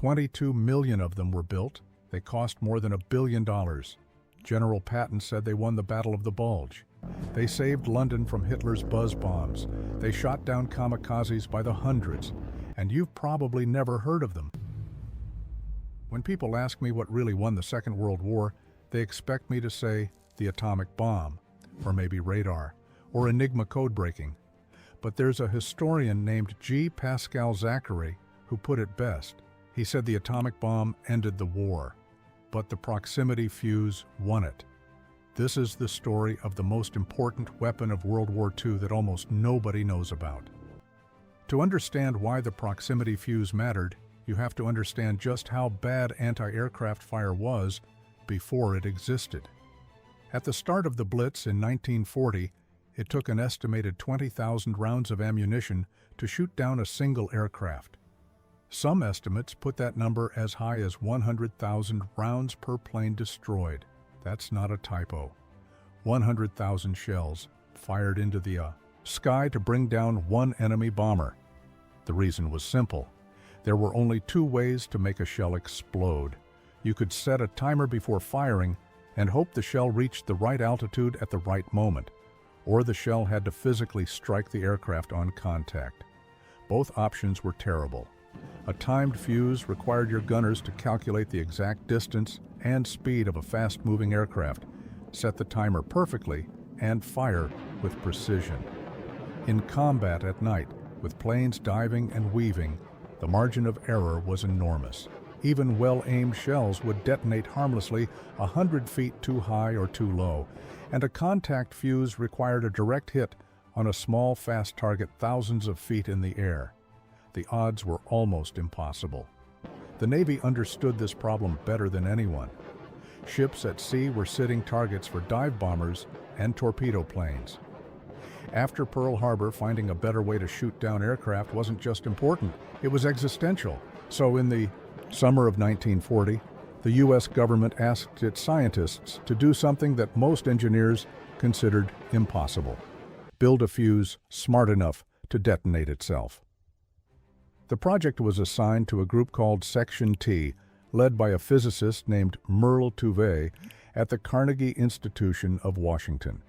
22 million of them were built. They cost more than $1 billion. General Patton said they won the Battle of the Bulge. They saved London from Hitler's buzz bombs. They shot down kamikazes by the hundreds, and you've probably never heard of them. When people ask me what really won the Second World War, they expect me to say the atomic bomb, or maybe radar, or Enigma code breaking. But there's a historian named G. Pascal Zachary who put it best. He said the atomic bomb ended the war, but the proximity fuse won it. This is the story of the most important weapon of World War II that almost nobody knows about. To understand why the proximity fuse mattered, you have to understand just how bad anti-aircraft fire was before it existed. At the start of the Blitz in 1940, it took an estimated 20,000 rounds of ammunition to shoot down a single aircraft. Some estimates put that number as high as 100,000 rounds per plane destroyed. That's not a typo. 100,000 shells fired into the sky to bring down one enemy bomber. The reason was simple. There were only two ways to make a shell explode. You could set a timer before firing and hope the shell reached the right altitude at the right moment, or the shell had to physically strike the aircraft on contact. Both options were terrible. A timed fuse required your gunners to calculate the exact distance and speed of a fast-moving aircraft, set the timer perfectly, and fire with precision. In combat at night, with planes diving and weaving, the margin of error was enormous. Even well-aimed shells would detonate harmlessly 100 feet too high or too low, and a contact fuse required a direct hit on a small, fast target thousands of feet in the air. The odds were almost impossible. The Navy understood this problem better than anyone. Ships at sea were sitting targets for dive bombers and torpedo planes. After Pearl Harbor, finding a better way to shoot down aircraft wasn't just important, it was existential. So in the summer of 1940, the U.S. government asked its scientists to do something that most engineers considered impossible: build a fuse smart enough to detonate itself. The project was assigned to a group called Section T, led by a physicist named Merle Tuve at the Carnegie Institution of Washington.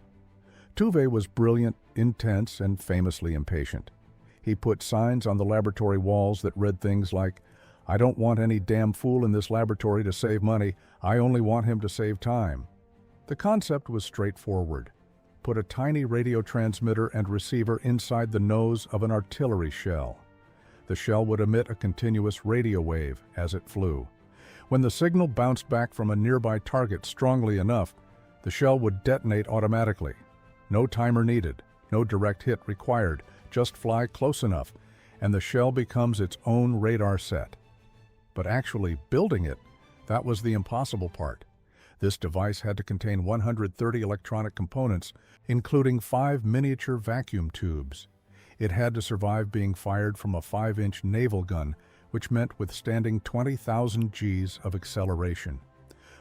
Tuve was brilliant, intense, and famously impatient. He put signs on the laboratory walls that read things like, "I don't want any damn fool in this laboratory to save money, I only want him to save time." The concept was straightforward. Put a tiny radio transmitter and receiver inside the nose of an artillery shell. The shell would emit a continuous radio wave as it flew. When the signal bounced back from a nearby target strongly enough, the shell would detonate automatically. No timer needed, no direct hit required, just fly close enough, and the shell becomes its own radar set. But actually building it, that was the impossible part. This device had to contain 130 electronic components, including 5 miniature vacuum tubes. It had to survive being fired from a 5-inch naval gun, which meant withstanding 20,000 Gs of acceleration.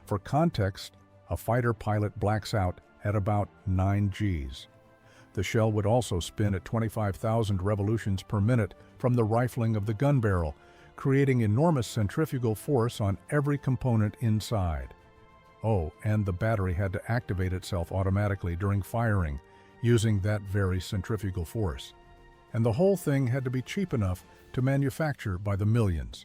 For context, a fighter pilot blacks out at about 9 Gs. The shell would also spin at 25,000 revolutions per minute from the rifling of the gun barrel, creating enormous centrifugal force on every component inside. Oh, and the battery had to activate itself automatically during firing, using that very centrifugal force. And the whole thing had to be cheap enough to manufacture by the millions.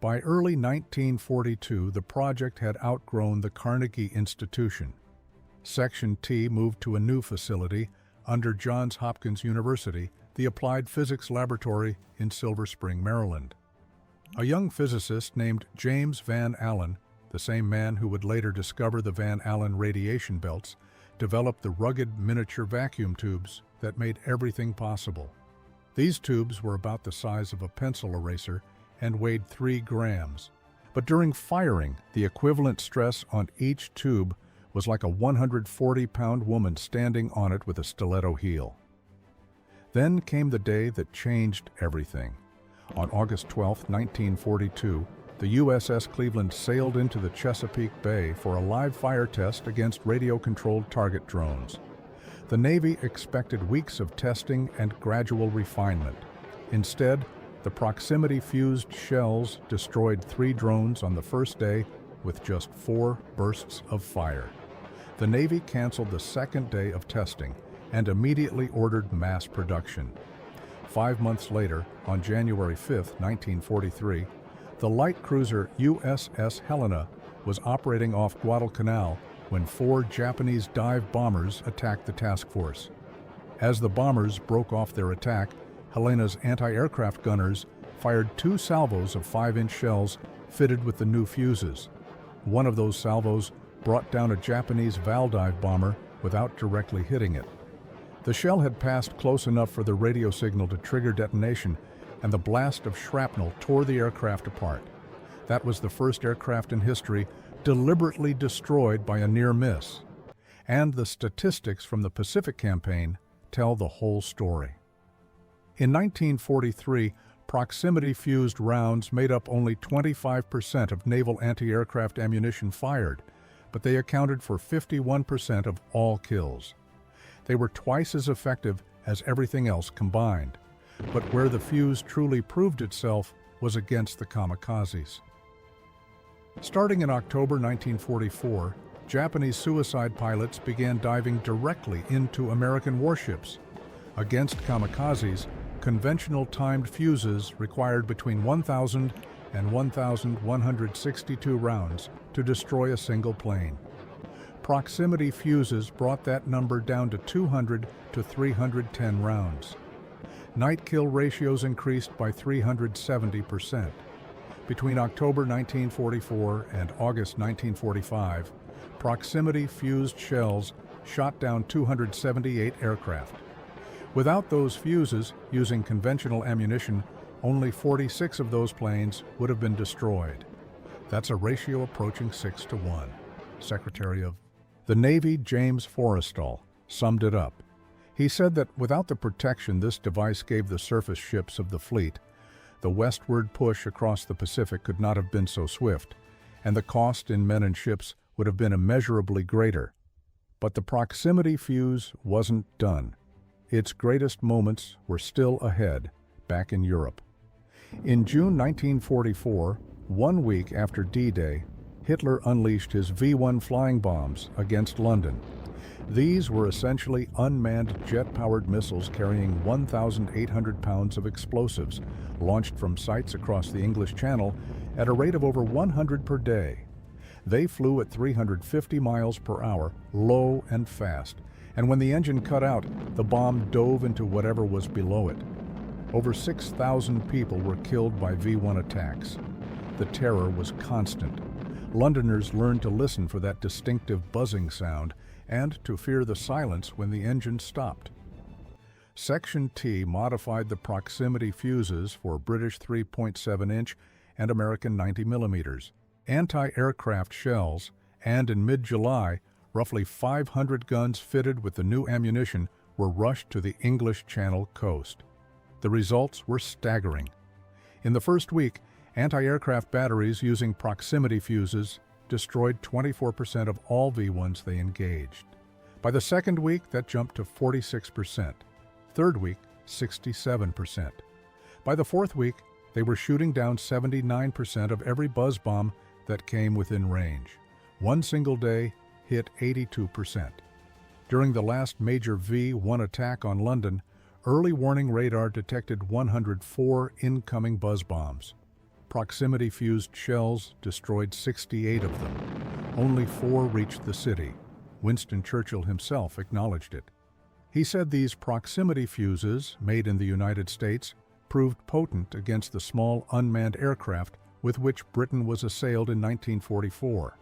By early 1942, the project had outgrown the Carnegie Institution. Section T moved to a new facility under Johns Hopkins University, the Applied Physics Laboratory in Silver Spring, Maryland. A young physicist named James Van Allen, the same man who would later discover the Van Allen radiation belts, developed the rugged miniature vacuum tubes that made everything possible. These tubes were about the size of a pencil eraser and weighed 3 grams. But during firing, the equivalent stress on each tube was like a 140-pound woman standing on it with a stiletto heel. Then came the day that changed everything. On August 12, 1942, the USS Cleveland sailed into the Chesapeake Bay for a live fire test against radio-controlled target drones. The Navy expected weeks of testing and gradual refinement. Instead, The proximity-fused shells destroyed 3 drones on the first day with just 4 bursts of fire. The Navy canceled the second day of testing and immediately ordered mass production. 5 months later, on January 5, 1943, the light cruiser USS Helena was operating off Guadalcanal when 4 Japanese dive bombers attacked the task force. As the bombers broke off their attack, Helena's anti-aircraft gunners fired 2 salvos of 5-inch shells fitted with the new fuses. One of those salvos brought down a Japanese Valdive bomber without directly hitting it. The shell had passed close enough for the radio signal to trigger detonation, and the blast of shrapnel tore the aircraft apart. That was the first aircraft in history deliberately destroyed by a near miss. And the statistics from the Pacific Campaign tell the whole story. In 1943, proximity-fused rounds made up only 25% of naval anti-aircraft ammunition fired, but they accounted for 51% of all kills. They were twice as effective as everything else combined, but where the fuse truly proved itself was against the kamikazes. Starting in October 1944, Japanese suicide pilots began diving directly into American warships. Against kamikazes, conventional timed fuses required between 1,000 and 1,162 rounds to destroy a single plane. Proximity fuses brought that number down to 200 to 310 rounds. Night kill ratios increased by 370%. Between October 1944 and August 1945, proximity fused shells shot down 278 aircraft. Without those fuses, using conventional ammunition, only 46 of those planes would have been destroyed. That's a ratio approaching 6 to 1. Secretary of the Navy, James Forrestal, summed it up. He said that without the protection this device gave the surface ships of the fleet, the westward push across the Pacific could not have been so swift, and the cost in men and ships would have been immeasurably greater. But the proximity fuse wasn't done. Its greatest moments were still ahead, back in Europe. In June 1944, 1 week after D-Day, Hitler unleashed his V-1 flying bombs against London. These were essentially unmanned jet-powered missiles carrying 1,800 pounds of explosives, launched from sites across the English Channel at a rate of over 100 per day. They flew at 350 miles per hour, low and fast, and when the engine cut out, the bomb dove into whatever was below it. Over 6,000 people were killed by V-1 attacks. The terror was constant. Londoners learned to listen for that distinctive buzzing sound and to fear the silence when the engine stopped. Section T modified the proximity fuses for British 3.7-inch and American 90mm anti-aircraft shells, and in mid-July, roughly 500 guns fitted with the new ammunition were rushed to the English Channel coast. The results were staggering. In the first week, anti-aircraft batteries using proximity fuses destroyed 24% of all V-1s they engaged. By the second week, that jumped to 46%. Third week, 67%. By the fourth week, they were shooting down 79% of every buzz bomb that came within range. One single day hit 82%. During the last major V-1 attack on London, early warning radar detected 104 incoming buzz bombs. Proximity-fused shells destroyed 68 of them. Only 4 reached the city. Winston Churchill himself acknowledged it. He said these proximity fuses, made in the United States, proved potent against the small unmanned aircraft with which Britain was assailed in 1944.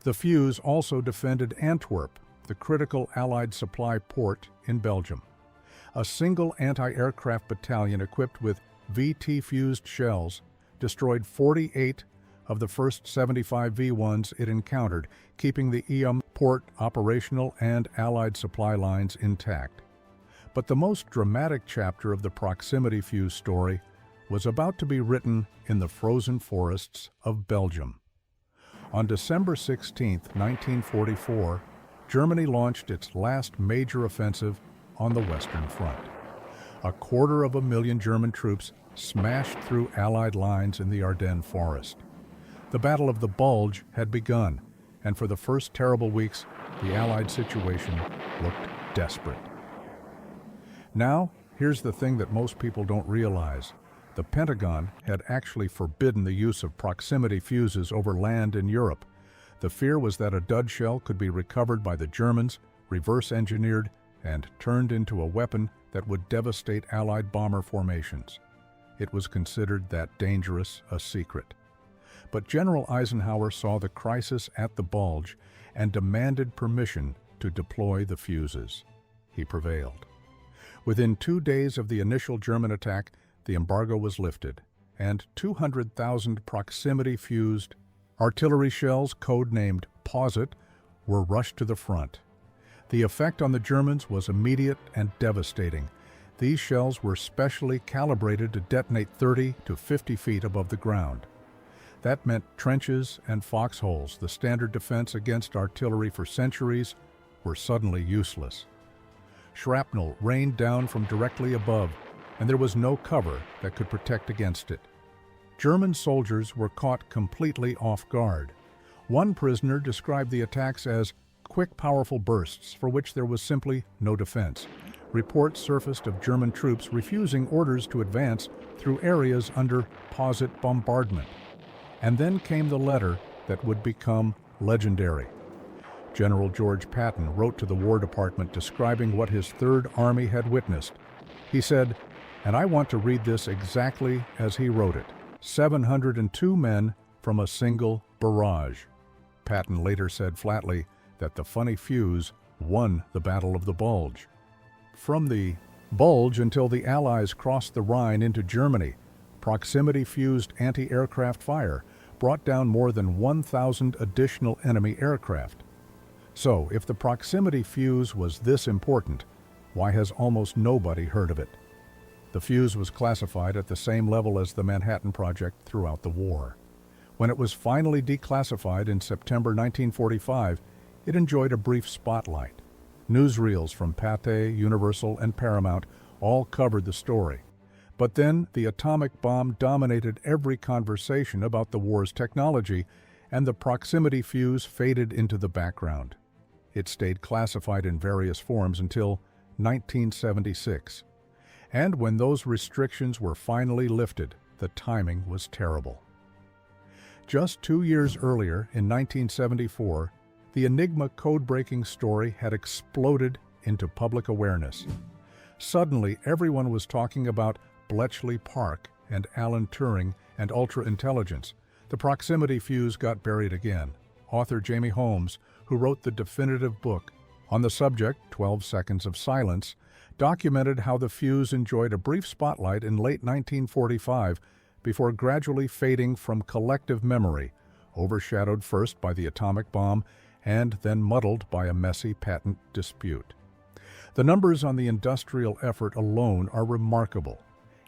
The fuse also defended Antwerp, the critical Allied supply port in Belgium. A single anti-aircraft battalion equipped with VT-fused shells destroyed 48 of the first 75 V-1s it encountered, keeping the port operational and Allied supply lines intact. But the most dramatic chapter of the proximity fuse story was about to be written in the frozen forests of Belgium. On December 16, 1944, Germany launched its last major offensive on the Western Front. 250,000 German troops smashed through Allied lines in the Ardennes forest. The Battle of the Bulge had begun, and for the first terrible weeks, the Allied situation looked desperate. Now, here's the thing that most people don't realize. The Pentagon had actually forbidden the use of proximity fuses over land in Europe. The fear was that a dud shell could be recovered by the Germans, reverse-engineered, and turned into a weapon that would devastate Allied bomber formations. It was considered that dangerous a secret. But General Eisenhower saw the crisis at the Bulge and demanded permission to deploy the fuses. He prevailed. Within 2 days of the initial German attack, the embargo was lifted, and 200,000 proximity-fused artillery shells, codenamed Posit, were rushed to the front. The effect on the Germans was immediate and devastating. These shells were specially calibrated to detonate 30 to 50 feet above the ground. That meant trenches and foxholes, the standard defense against artillery for centuries, were suddenly useless. Shrapnel rained down from directly above, and there was no cover that could protect against it. German soldiers were caught completely off guard. One prisoner described the attacks as quick, powerful bursts for which there was simply no defense. Reports surfaced of German troops refusing orders to advance through areas under Posit bombardment. And then came the letter that would become legendary. General George Patton wrote to the War Department describing what his Third Army had witnessed. He said, and I want to read this exactly as he wrote it, 702 men from a single barrage. Patton later said flatly that the funny fuse won the Battle of the Bulge. From the Bulge until the Allies crossed the Rhine into Germany, proximity-fused anti-aircraft fire brought down more than 1,000 additional enemy aircraft. So, if the proximity fuse was this important, why has almost nobody heard of it? The fuse was classified at the same level as the Manhattan Project throughout the war. When it was finally declassified in September 1945, it enjoyed a brief spotlight. Newsreels from Patton, Universal, and Paramount all covered the story. But then the atomic bomb dominated every conversation about the war's technology, and the proximity fuse faded into the background. It stayed classified in various forms until 1976. And when those restrictions were finally lifted, the timing was terrible. Just 2 years earlier, in 1974, the Enigma code-breaking story had exploded into public awareness. Suddenly, everyone was talking about Bletchley Park and Alan Turing and ultra-intelligence. The proximity fuse got buried again. Author Jamie Holmes, who wrote the definitive book on the subject, 12 Seconds of Silence, documented how the fuse enjoyed a brief spotlight in late 1945 before gradually fading from collective memory, overshadowed first by the atomic bomb and then muddled by a messy patent dispute. The numbers on the industrial effort alone are remarkable.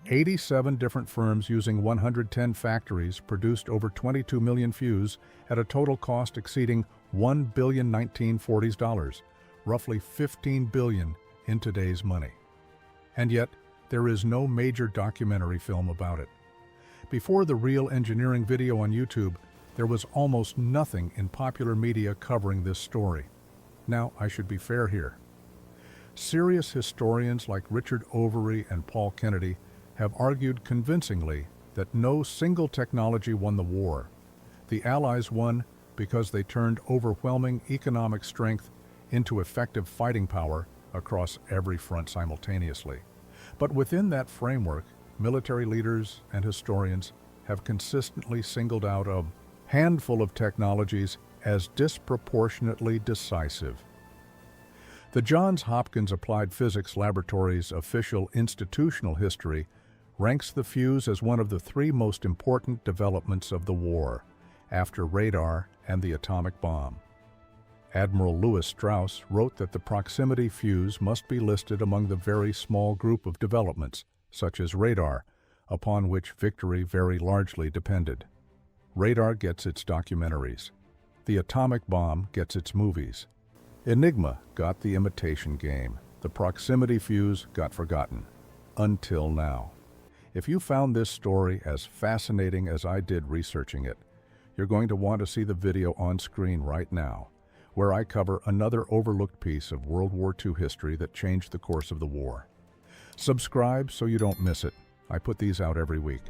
87 different firms using 110 factories produced over 22 million fuse at a total cost exceeding $1,019,040, roughly $15 billion in today's money. And yet, there is no major documentary film about it. Before the Real Engineering video on YouTube, there was almost nothing in popular media covering this story. Now, I should be fair here. Serious historians like Richard Overy and Paul Kennedy have argued convincingly that no single technology won the war. The Allies won because they turned overwhelming economic strength into effective fighting power across every front simultaneously. But within that framework, military leaders and historians have consistently singled out a handful of technologies as disproportionately decisive. The Johns Hopkins Applied Physics Laboratory's official institutional history ranks the fuse as one of the 3 most important developments of the war, after radar and the atomic bomb. Admiral Lewis Strauss wrote that the proximity fuse must be listed among the very small group of developments, such as radar, upon which victory very largely depended. Radar gets its documentaries. The atomic bomb gets its movies. Enigma got the imitation game. The proximity fuse got forgotten. Until now. If you found this story as fascinating as I did researching it, you're going to want to see the video on screen right now, where I cover another overlooked piece of World War II history that changed the course of the war. Subscribe so you don't miss it. I put these out every week.